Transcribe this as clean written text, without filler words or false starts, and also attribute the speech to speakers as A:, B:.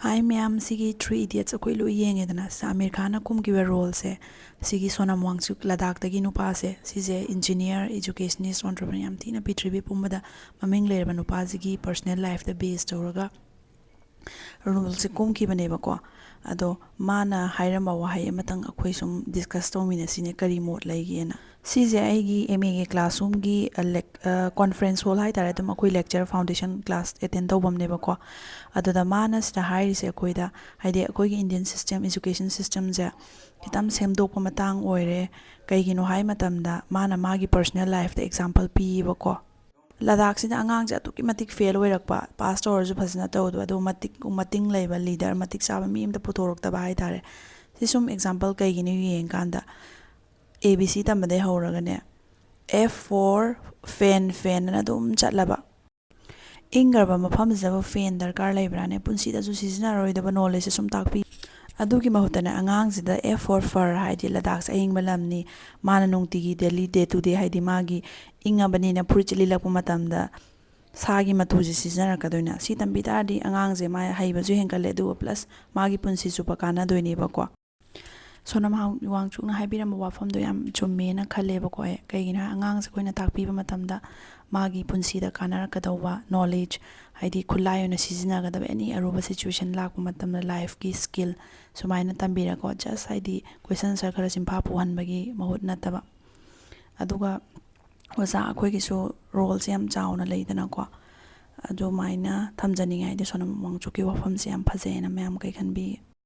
A: Hi ma'am, sigi Three Idiots akoi lo yengedana sa Amir Khan na kumkiba role se sigi Sonam Wangchuk Ladakh tagi nupa se sije engineer educationist entrepreneur yam thina pitribi pumbada maming lerba nupa sigi personal life the based tawraga role se kumkibane ko ado mana hairama wahai amatang akoi sum discuss tawmina sine kari mod laigena sije aigi MA ge classroom gi conference hall hai tare dum akoi lecture foundation class attend tawbam ne ko adoda mana sta hairi se koida haide akoi gi Indian system education system je kitam semdok matang oire kaigino hai matamda mana magi personal life the example pi ko Ladakh sida angang ja tuki matik fail oirakpa pastor ju phasna tawdu adu mating leiba leader matik saba mi imta puthorok ta bai tare sisum example kaigini yeng kanda ABC tamade horagane F for fan na dum chatlaba ingarba mafam zaba fan darkar leibrane punsi da ju sizna roidaba knowledge sum takpi adugi mahutana angang sida F for fur haidi Ladakh sa ingba lamni mana nungtigi daily day to day haidi magi inga banina purchili lakpa matamda sagi matuji sizna rakadoina si tambi tardi angang je ma haiba ju henkale du plus magi punsi su pakana doini ba ko Sonam Wangchuk na haibiram wafam do yam chumme na khale ba ko kaigina angang se koina takpi ba matamda magi punsi da kana rakadawa knowledge haidi khulai na sizna ga da any aruba situation lakpa matamda life ki skill sumaina tambira ko just haidi question sir khara simpha puhan bagi mahut na taba aduga oza akhoi gi so roles yam chauna leidana ko ado maina thamjani ngai de Sonam Wangchuk ki wafam se yam phaje na ma'am kai khan bi